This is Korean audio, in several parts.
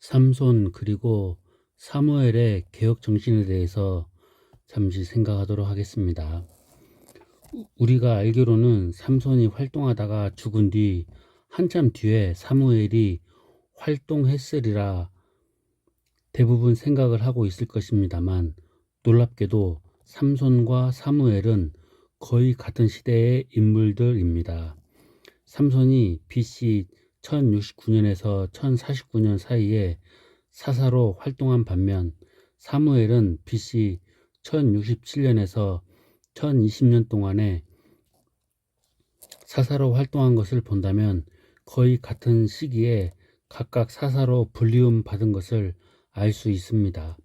삼손 그리고 사무엘의 개혁 정신에 대해서 잠시 생각하도록 하겠습니다. 우리가 알기로는 삼손이 활동하다가 죽은 뒤 한참 뒤에 사무엘이 활동했으리라 대부분 생각을 하고 있을 것입니다만, 놀랍게도 삼손과 사무엘은 거의 같은 시대의 인물들입니다. 삼손이 BC 1069년에서 1049년 사이에 사사로 활동한 반면, 사무엘은 BC 1067년에서 1020년 동안에 사사로 활동한 것을 본다면 거의 같은 시기에 각각 사사로 불리움 받은 것을 알 수 있습니다.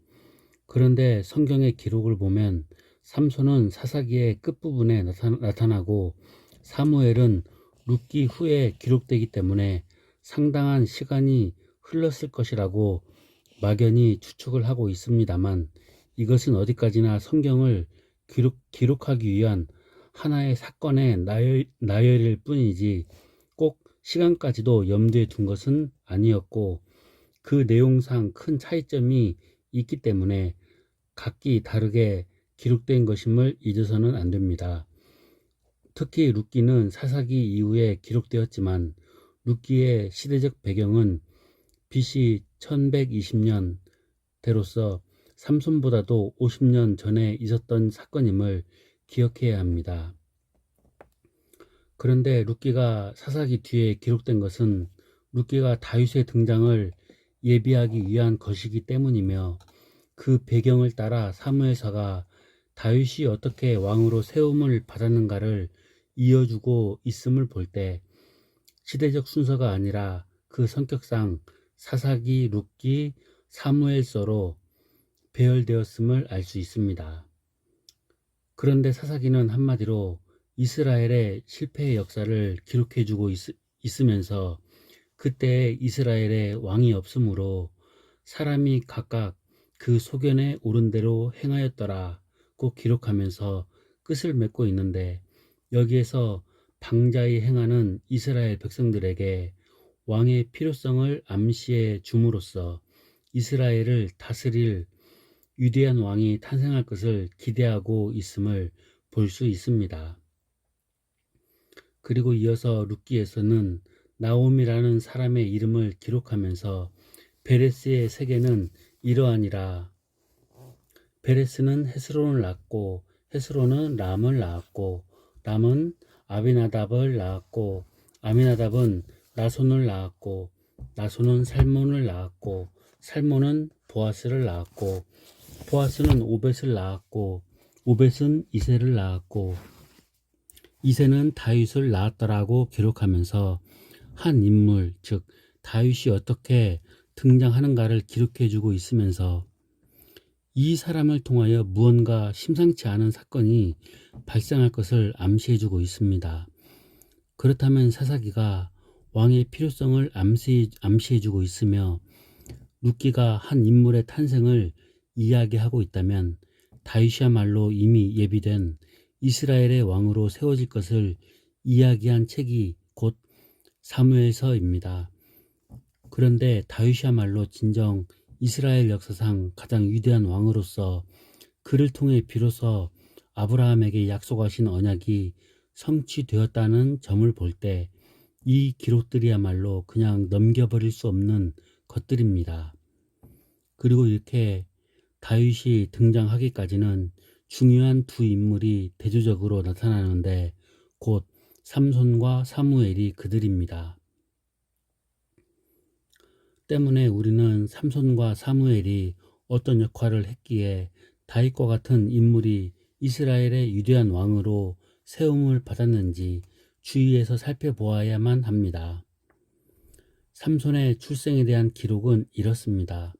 그런데 성경의 기록을 보면 삼손은 사사기의 끝부분에 나타나고 사무엘은 룻기 후에 기록되기 때문에 상당한 시간이 흘렀을 것이라고 막연히 추측을 하고 있습니다만, 이것은 어디까지나 성경을 기록하기 위한 하나의 사건의 나열일 뿐이지 꼭 시간까지도 염두에 둔 것은 아니었고, 그 내용상 큰 차이점이 있기 때문에 각기 다르게 기록된 것임을 잊어서는 안 됩니다. 특히 룻기는 사사기 이후에 기록되었지만 룻기의 시대적 배경은 BC 1120년 대로서 삼손보다도 50년 전에 있었던 사건임을 기억해야 합니다. 그런데 룻기가 사사기 뒤에 기록된 것은 룻기가 다윗의 등장을 예비하기 위한 것이기 때문이며, 그 배경을 따라 사무엘서가 다윗이 어떻게 왕으로 세움을 받았는가를 이어주고 있음을 볼 때 시대적 순서가 아니라 그 성격상 사사기, 룻기, 사무엘서로 배열되었음을 알 수 있습니다. 그런데 사사기는 한마디로 이스라엘의 실패의 역사를 기록해주고 있으면서 그때 이스라엘에 왕이 없으므로 사람이 각각 그 소견에 오른 대로 행하였더라고 기록하면서 끝을 맺고 있는데, 여기에서 방자히 행하는 이스라엘 백성들에게 왕의 필요성을 암시해 줌으로써 이스라엘을 다스릴 위대한 왕이 탄생할 것을 기대하고 있음을 볼 수 있습니다. 그리고 이어서 룻기에서는 나옴이라는 사람의 이름을 기록하면서 베레스의 세계는 이러하니라. 베레스는 헤스론을 낳았고 헤스론은 람을 낳았고 람은 아비나답을 낳았고 아미나답은 나손을 낳았고 나손은 살몬을 낳았고 살몬은 보아스를 낳았고 보아스는 오벳을 낳았고 오벳은 이새를 낳았고 이새는 다윗을 낳았더라고 기록하면서 한 인물, 즉 다윗이 어떻게 등장하는가를 기록해주고 있으면서 이 사람을 통하여 무언가 심상치 않은 사건이 발생할 것을 암시해주고 있습니다. 그렇다면 사사기가 왕의 필요성을 암시해주고 있으며 룻기가 한 인물의 탄생을 이야기하고 있다면, 다윗이야말로 이미 예비된 이스라엘의 왕으로 세워질 것을 이야기한 책이 곧 사무엘서입니다. 그런데 다윗이야말로 진정 이스라엘 역사상 가장 위대한 왕으로서 그를 통해 비로소 아브라함에게 약속하신 언약이 성취되었다는 점을 볼 때 이 기록들이야말로 그냥 넘겨버릴 수 없는 것들입니다. 그리고 이렇게 다윗이 등장하기까지는 중요한 두 인물이 대조적으로 나타나는데 곧 삼손과 사무엘이 그들입니다. 때문에 우리는 삼손과 사무엘이 어떤 역할을 했기에 다윗과 같은 인물이 이스라엘의 위대한 왕으로 세움을 받았는지 주의해서 살펴보아야만 합니다. 삼손의 출생에 대한 기록은 이렇습니다.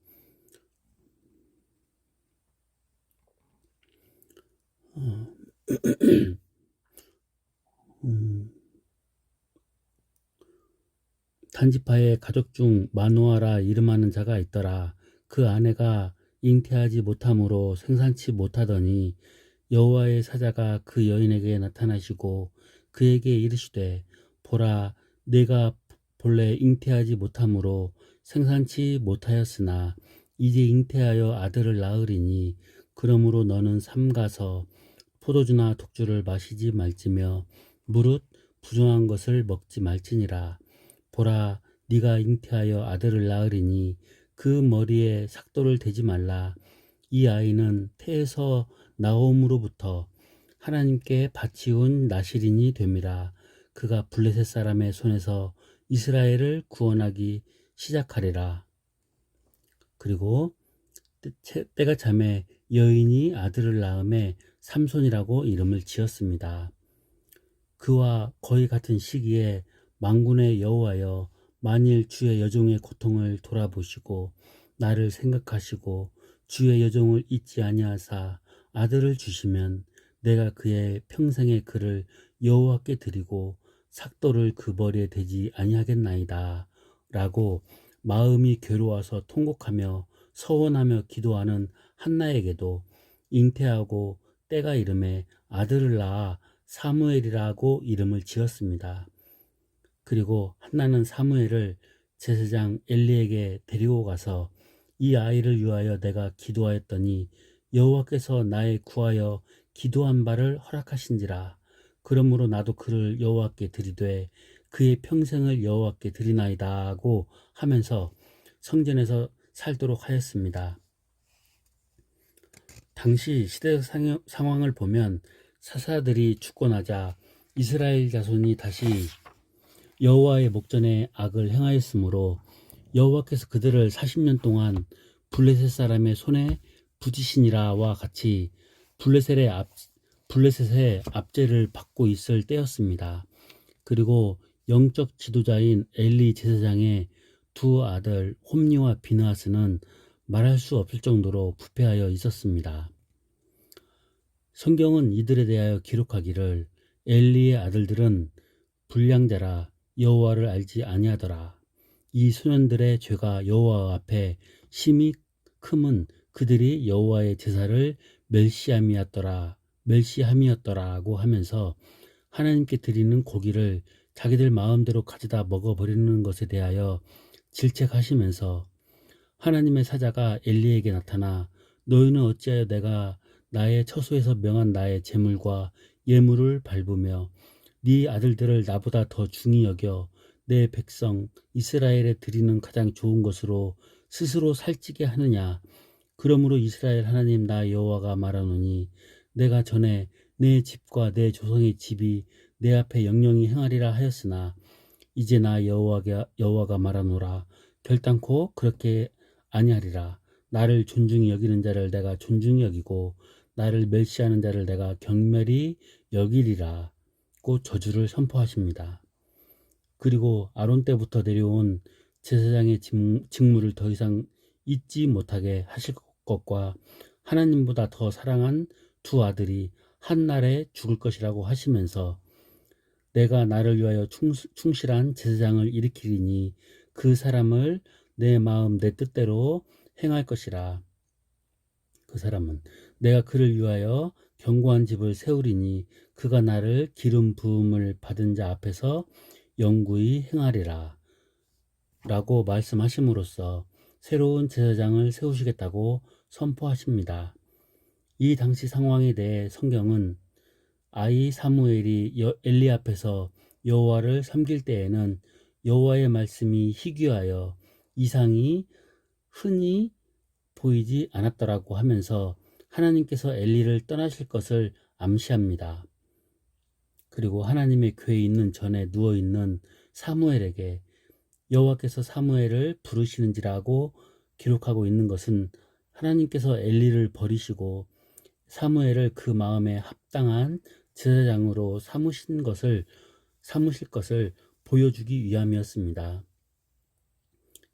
단지파의 가족 중 마노아라 이름하는 자가 있더라. 그 아내가 잉태하지 못함으로 생산치 못하더니 여호와의 사자가 그 여인에게 나타나시고 그에게 이르시되, 보라, 내가 본래 잉태하지 못함으로 생산치 못하였으나 이제 잉태하여 아들을 낳으리니 그러므로 너는 삼가서 포도주나 독주를 마시지 말지며 무릇 부정한 것을 먹지 말지니라. 보라, 네가 잉태하여 아들을 낳으리니 그 머리에 삭도를 대지 말라. 이 아이는 태에서 나옴으로부터 하나님께 바치운 나실인이 됨이라. 그가 블레셋 사람의 손에서 이스라엘을 구원하기 시작하리라. 그리고 때가 참에 여인이 아들을 낳음에 삼손이라고 이름을 지었습니다. 그와 거의 같은 시기에 만군의 여호와여, 만일 주의 여종의 고통을 돌아보시고 나를 생각하시고 주의 여종을 잊지 아니하사 아들을 주시면 내가 그의 평생의 그를 여호와께 드리고 삭도를 그 머리에 대지 아니하겠나이다. 라고 마음이 괴로워서 통곡하며 서원하며 기도하는 한나에게도 잉태하고 때가 이름에 아들을 낳아 사무엘이라고 이름을 지었습니다. 그리고 한나는 사무엘을 제사장 엘리에게 데리고 가서 이 아이를 위하여 내가 기도하였더니 여호와께서 나의 구하여 기도한 바를 허락하신지라. 그러므로 나도 그를 여호와께 드리되 그의 평생을 여호와께 드리나이다 하고 하면서 성전에서 살도록 하였습니다. 당시 시대 상황을 보면 사사들이 죽고 나자 이스라엘 자손이 다시 여호와의 목전에 악을 행하였으므로 여호와께서 그들을 40년 동안 블레셋 사람의 손에 붙이시니라와 같이 블레셋의 압제를 받고 있을 때였습니다. 그리고 영적 지도자인 엘리 제사장의 두 아들 홈니와 비느하스는 말할 수 없을 정도로 부패하여 있었습니다. 성경은 이들에 대하여 기록하기를 엘리의 아들들은 불량자라 여호와를 알지 아니하더라. 이 소년들의 죄가 여호와 앞에 심히 크면 그들이 여호와의 제사를 멸시함이었더라고 하면서 하나님께 드리는 고기를 자기들 마음대로 가져다 먹어버리는 것에 대하여 질책하시면서 하나님의 사자가 엘리에게 나타나 너희는 어찌하여 내가 나의 처소에서 명한 나의 제물과 예물을 밟으며 네 아들들을 나보다 더 중히 여겨 내 백성 이스라엘에 드리는 가장 좋은 것으로 스스로 살찌게 하느냐. 그러므로 이스라엘 하나님 나 여호와가 말하노니 내가 전에 내 집과 내 조상의 집이 내 앞에 영영히 행하리라 하였으나 이제 나 여호와가 말하노라. 결단코 그렇게 아니하리라. 나를 존중히 여기는 자를 내가 존중히 여기고 나를 멸시하는 자를 내가 경멸히 여기리라. 고 저주를 선포하십니다. 그리고 아론 때부터 내려온 제사장의 직무를 더 이상 잊지 못하게 하실 것과 하나님보다 더 사랑한 두 아들이 한 날에 죽을 것이라고 하시면서 내가 나를 위하여 충실한 제사장을 일으키리니 그 사람을 내 마음 내 뜻대로 행할 것이라. 그 사람은 내가 그를 위하여 견고한 집을 세우리니 그가 나를 기름 부음을 받은 자 앞에서 영구히 행하리라. 라고 말씀하심으로써 새로운 제사장을 세우시겠다고 선포하십니다. 이 당시 상황에 대해 성경은 아이 사무엘이 엘리 앞에서 여호와를 섬길 때에는 여호와의 말씀이 희귀하여 이상이 흔히 보이지 않았더라고 하면서 하나님께서 엘리를 떠나실 것을 암시합니다. 그리고 하나님의 궤에 있는 전에 누워있는 사무엘에게 여호와께서 사무엘을 부르시는지라고 기록하고 있는 것은 하나님께서 엘리를 버리시고 사무엘을 그 마음에 합당한 제사장으로 삼으실 것을 보여주기 위함이었습니다.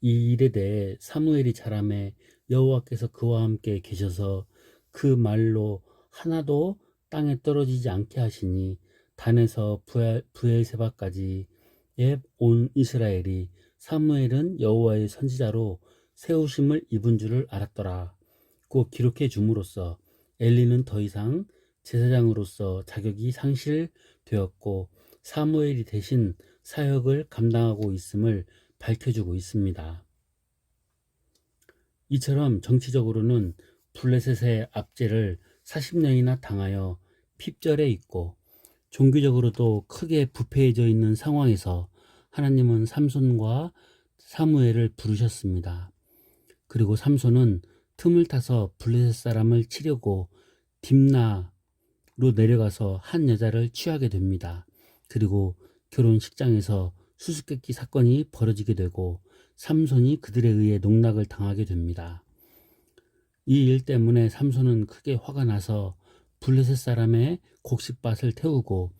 이 일에 대해 사무엘이 자라매 여호와께서 그와 함께 계셔서 그 말로 하나도 땅에 떨어지지 않게 하시니 단에서 브엘세바까지의 온 이스라엘이 사무엘은 여호와의 선지자로 세우심을 입은 줄을 알았더라. 고 기록해 줌으로써 엘리는 더 이상 제사장으로서 자격이 상실되었고 사무엘이 대신 사역을 감당하고 있음을 밝혀주고 있습니다. 이처럼 정치적으로는 블레셋의 압제를 40년이나 당하여 핍절해 있고 종교적으로도 크게 부패해져 있는 상황에서 하나님은 삼손과 사무엘을 부르셨습니다. 그리고 삼손은 틈을 타서 블레셋 사람을 치려고 딥나로 내려가서 한 여자를 취하게 됩니다. 그리고 결혼식장에서 수수께끼 사건이 벌어지게 되고 삼손이 그들에 의해 농락을 당하게 됩니다. 이 일 때문에 삼손은 크게 화가 나서 블레셋 사람의 곡식밭을 태우고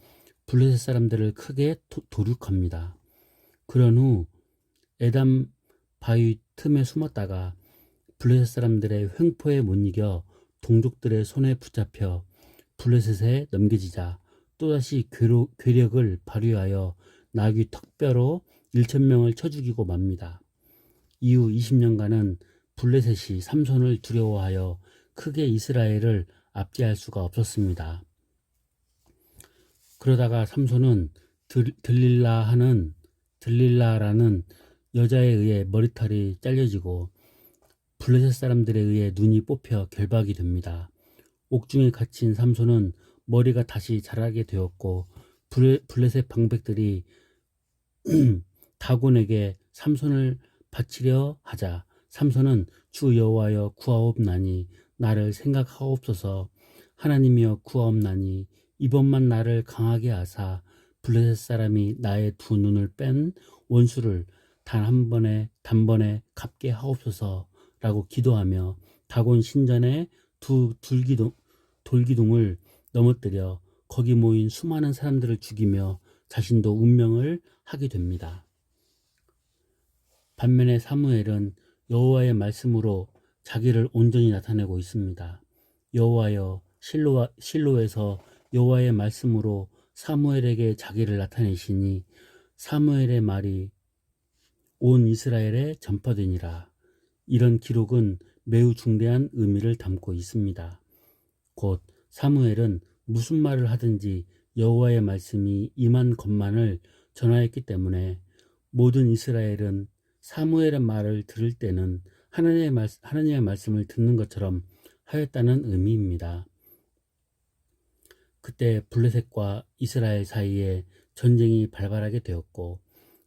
블레셋 사람들을 크게 도륙합니다. 그런 후 에담 바위 틈에 숨었다가 블레셋 사람들의 횡포에 못 이겨 동족들의 손에 붙잡혀 블레셋에 넘겨지자 또다시 괴력을 발휘하여 나귀 턱뼈로 1,000명을 쳐 죽이고 맙니다. 이후 20년간은 블레셋이 삼손을 두려워하여 크게 이스라엘을 압제할 수가 없었습니다. 그러다가 삼손은 들릴라라는 여자에 의해 머리털이 잘려지고 블레셋 사람들에 의해 눈이 뽑혀 결박이 됩니다. 옥중에 갇힌 삼손은 머리가 다시 자라게 되었고 블레셋 방백들이 다곤에게 삼손을 바치려 하자 삼손은 주 여호와여 구하옵나니 나를 생각하옵소서 하나님이여 구하옵나니 이번만 나를 강하게 하사 블레셋 사람이 나의 두 눈을 뺀 원수를 단번에 갚게 하옵소서 라고 기도하며 다곤 신전에 두 돌기둥을 넘어뜨려 거기 모인 수많은 사람들을 죽이며 자신도 운명을 하게 됩니다. 반면에 사무엘은 여호와의 말씀으로 자기를 온전히 나타내고 있습니다. 여호와여 실로에서 여호와의 말씀으로 사무엘에게 자기를 나타내시니 사무엘의 말이 온 이스라엘에 전파되니라. 이런 기록은 매우 중대한 의미를 담고 있습니다. 곧 사무엘은 무슨 말을 하든지 여호와의 말씀이 임한 것만을 전하였기 때문에 모든 이스라엘은 사무엘의 말을 들을 때는 하나님의 말씀을 듣는 것처럼 하였다는 의미입니다. 그때 블레셋과 이스라엘 사이에 전쟁이 발발하게 되었고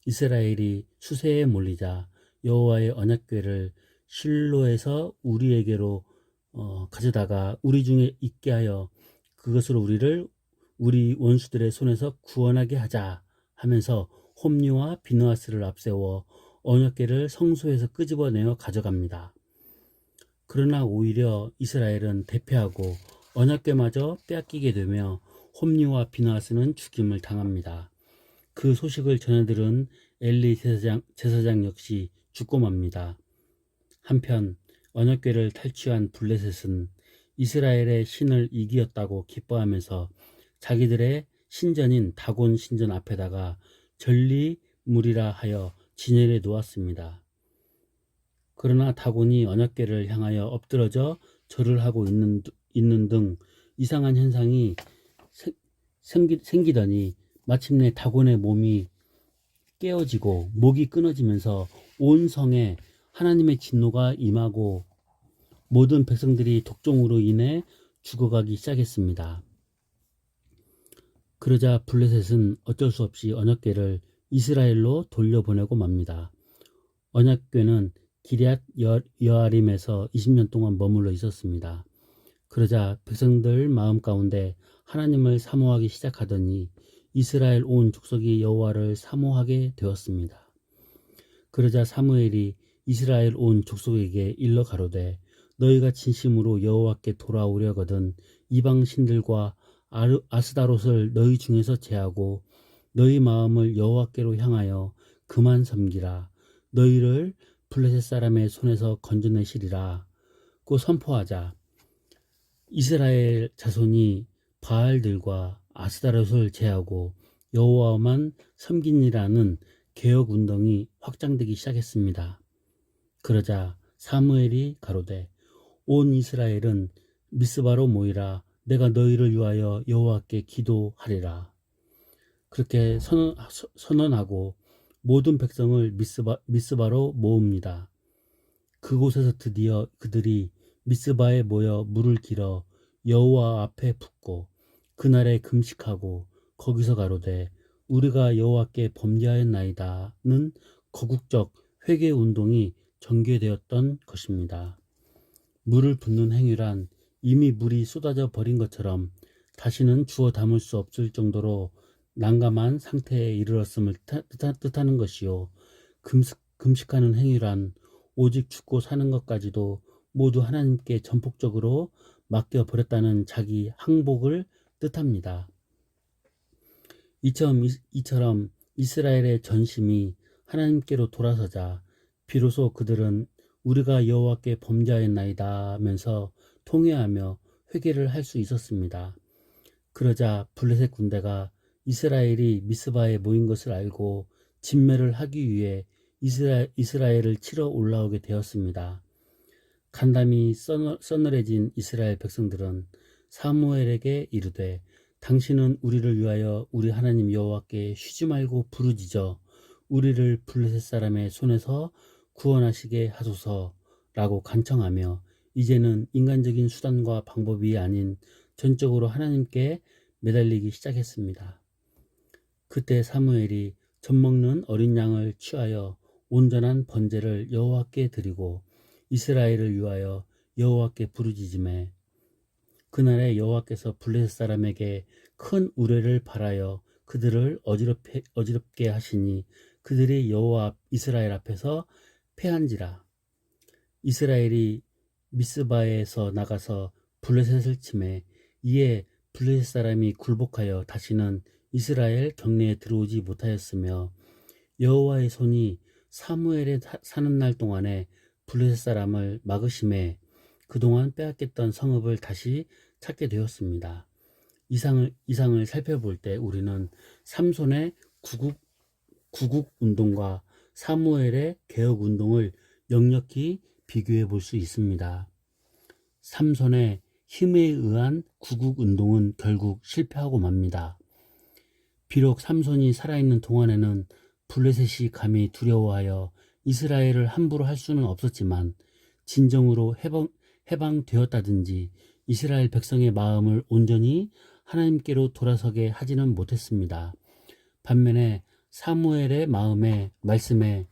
이스라엘이 수세에 몰리자 여호와의 언약궤를 실로에서 우리에게로 가져다가 우리 중에 있게 하여 그것으로 우리 원수들의 손에서 구원하게 하자 하면서 홈리와 비느하스를 앞세워 언약궤를 성소에서 끄집어내어 가져갑니다. 그러나 오히려 이스라엘은 대패하고 언약궤마저 빼앗기게 되며 홈리와 비느하스는 죽임을 당합니다. 그 소식을 전해들은 엘리 제사장 역시 죽고 맙니다. 한편 언약궤를 탈취한 블레셋은 이스라엘의 신을 이기었다고 기뻐하면서 자기들의 신전인 다곤 신전 앞에다가 전리물이라 하여 진열해 놓았습니다. 그러나 다곤이 언약궤를 향하여 엎드러져 절을 하고 있는 등 이상한 현상이 생기더니 마침내 다곤의 몸이 깨어지고 목이 끊어지면서 온 성에 하나님의 진노가 임하고 모든 백성들이 독종으로 인해 죽어가기 시작했습니다. 그러자 블레셋은 어쩔 수 없이 언약궤를 이스라엘로 돌려보내고 맙니다. 언약궤는 기럇 여아림에서 20년 동안 머물러 있었습니다. 그러자 백성들 마음 가운데 하나님을 사모하기 시작하더니 이스라엘 온 족속이 여호와를 사모하게 되었습니다. 그러자 사무엘이 이스라엘 온 족속에게 일러 가로되 너희가 진심으로 여호와께 돌아오려거든 이방 신들과 아스다롯을 너희 중에서 제하고 너희 마음을 여호와께로 향하여 그만 섬기라. 너희를 블레셋 사람의 손에서 건져내시리라. 고 선포하자 이스라엘 자손이 바알들과 아스다롯을 제하고 여호와만 섬기니라는 개혁 운동이 확장되기 시작했습니다. 그러자 사무엘이 가로되 온 이스라엘은 미스바로 모이라. 내가 너희를 위하여 여호와께 기도하리라. 그렇게 선언하고 모든 백성을 미스바로 모읍니다. 그곳에서 드디어 그들이 미스바에 모여 물을 길어 여호와 앞에 붓고 그날에 금식하고 거기서 가로되 우리가 여호와께 범죄하였나이다는 거국적 회개 운동이 전개되었던 것입니다. 물을 붓는 행위란 이미 물이 쏟아져 버린 것처럼 다시는 주워 담을 수 없을 정도로 난감한 상태에 이르렀음을 뜻하는 것이요. 금식하는 행위란 오직 죽고 사는 것까지도 모두 하나님께 전폭적으로 맡겨버렸다는 자기 항복을 뜻합니다. 이처럼 이스라엘의 전심이 하나님께로 돌아서자 비로소 그들은 우리가 여호와께 범죄하였나이다 하면서 통회하며 회개를 할 수 있었습니다. 그러자 블레셋 군대가 이스라엘이 미스바에 모인 것을 알고 진멸을 하기 위해 이스라엘을 치러 올라오게 되었습니다. 간담이 서늘해진 이스라엘 백성들은 사무엘에게 이르되 당신은 우리를 위하여 우리 하나님 여호와께 쉬지 말고 부르짖어 우리를 블레셋 사람의 손에서 구원하시게 하소서라고 간청하며 이제는 인간적인 수단과 방법이 아닌 전적으로 하나님께 매달리기 시작했습니다. 그때 사무엘이 젖먹는 어린 양을 취하여 온전한 번제를 여호와께 드리고 이스라엘을 위하여 여호와께 부르짖음에 그날에 여호와께서 블레셋 사람에게 큰 우레를 발하여 그들을 어지럽게 하시니 그들이 여호와 이스라엘 앞에서 패한지라. 이스라엘이 미스바에서 나가서 블레셋을 치매 이에 블레셋 사람이 굴복하여 다시는 이스라엘 경내에 들어오지 못하였으며 여호와의 손이 사무엘에 사는 날 동안에 블레셋 사람을 막으심에 그동안 빼앗겼던 성읍을 다시 찾게 되었습니다. 이상을 살펴볼 때 우리는 삼손의 구국 운동과 사무엘의 개혁 운동을 역력히 비교해 볼 수 있습니다. 삼손의 힘에 의한 구국 운동은 결국 실패하고 맙니다. 비록 삼손이 살아있는 동안에는 블레셋이 감히 두려워하여 이스라엘을 함부로 할 수는 없었지만 진정으로 해방되었다든지 이스라엘 백성의 마음을 온전히 하나님께로 돌아서게 하지는 못했습니다. 반면에 사무엘의 말씀에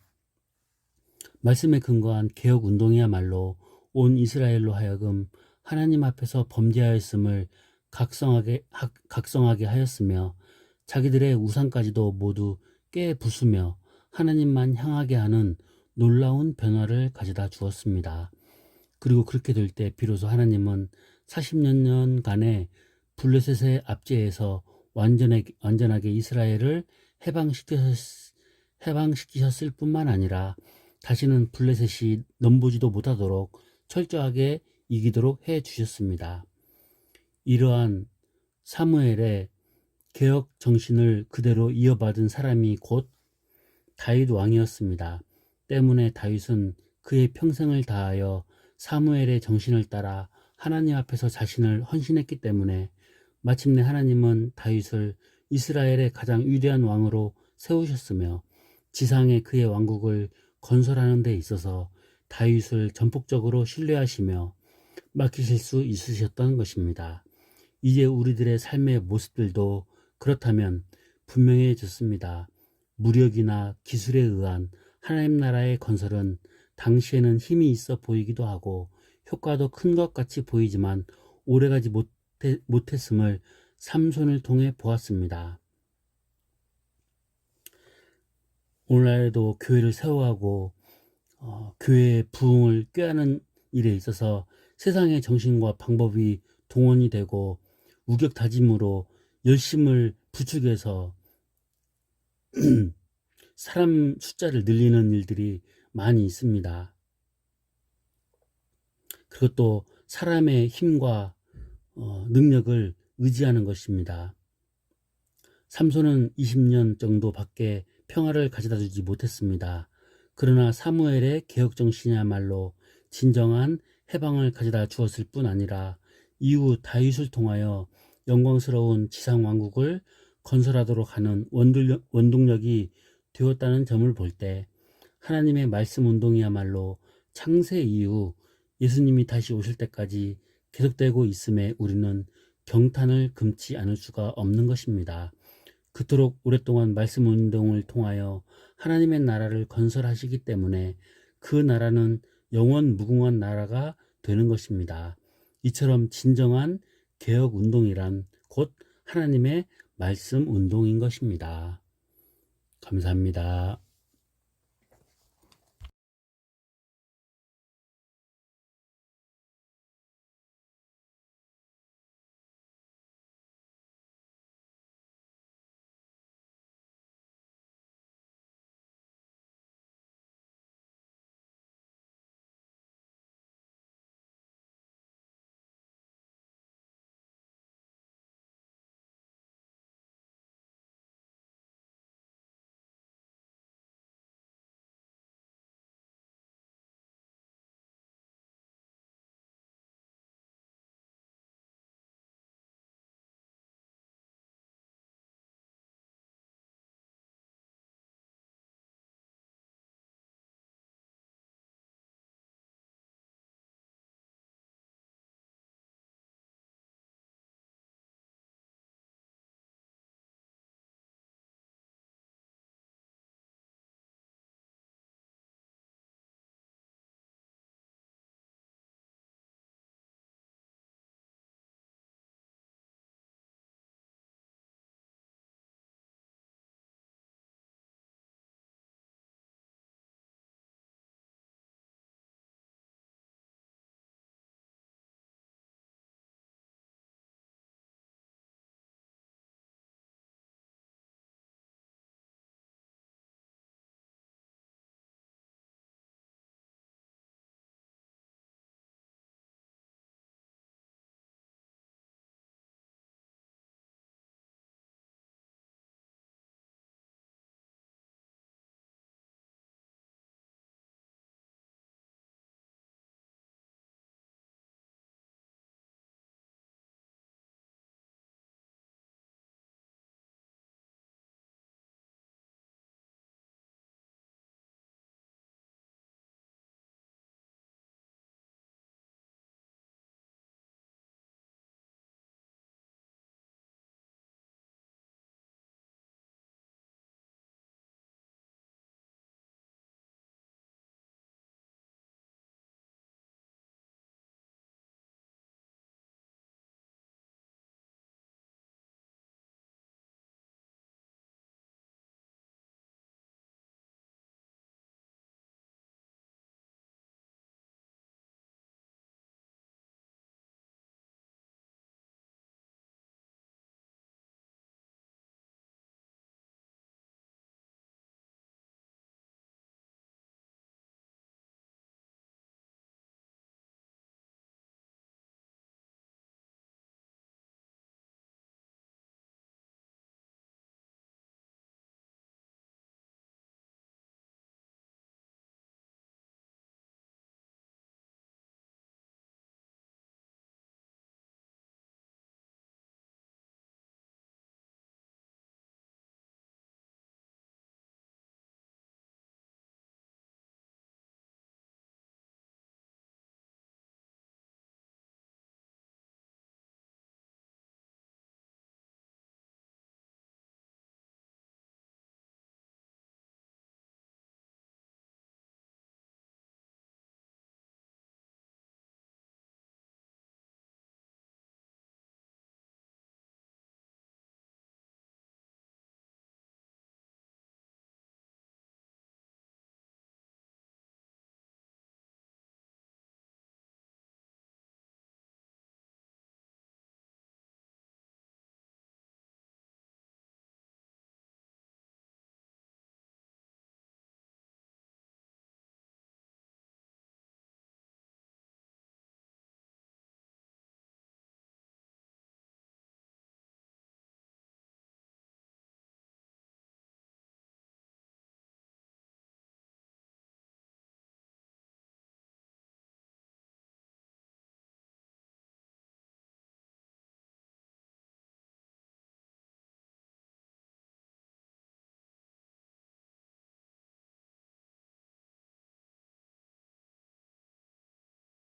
근거한 개혁 운동이야말로 온 이스라엘로 하여금 하나님 앞에서 범죄하였음을 각성하게 하였으며 자기들의 우상까지도 모두 깨부수며 하나님만 향하게 하는 놀라운 변화를 가져다 주었습니다. 그리고 그렇게 될 때 비로소 하나님은 40여 년간의 블레셋의 압제에서 완전하게 이스라엘을 해방시키셨을 뿐만 아니라 다시는 블레셋이 넘보지도 못하도록 철저하게 이기도록 해 주셨습니다. 이러한 사무엘의 개혁 정신을 그대로 이어받은 사람이 곧 다윗 왕이었습니다. 때문에 다윗은 그의 평생을 다하여 사무엘의 정신을 따라 하나님 앞에서 자신을 헌신했기 때문에 마침내 하나님은 다윗을 이스라엘의 가장 위대한 왕으로 세우셨으며 지상에 그의 왕국을 건설하는 데 있어서 다윗을 전폭적으로 신뢰하시며 맡기실 수 있으셨던 것입니다. 이제 우리들의 삶의 모습들도 그렇다면 분명해졌습니다. 무력이나 기술에 의한 하나님 나라의 건설은 당시에는 힘이 있어 보이기도 하고 효과도 큰 것 같이 보이지만 오래가지 못했음을 삼손을 통해 보았습니다. 오늘날에도 교회를 세워가고 교회의 부흥을 꾀하는 일에 있어서 세상의 정신과 방법이 동원이 되고 우격다짐으로 열심을 부추겨서 사람 숫자를 늘리는 일들이 많이 있습니다. 그리고 또 사람의 힘과 능력을 의지하는 것입니다. 삼손은 20년 정도밖에 평화를 가져다 주지 못했습니다. 그러나 사무엘의 개혁정신이야말로 진정한 해방을 가져다 주었을 뿐 아니라 이후 다윗을 통하여 영광스러운 지상왕국을 건설하도록 하는 원동력이 되었다는 점을 볼 때 하나님의 말씀 운동이야말로 창세 이후 예수님이 다시 오실 때까지 계속되고 있음에 우리는 경탄을 금치 않을 수가 없는 것입니다. 그토록 오랫동안 말씀 운동을 통하여 하나님의 나라를 건설하시기 때문에 그 나라는 영원 무궁한 나라가 되는 것입니다. 이처럼 진정한 개혁 운동이란 곧 하나님의 말씀 운동인 것입니다. 감사합니다.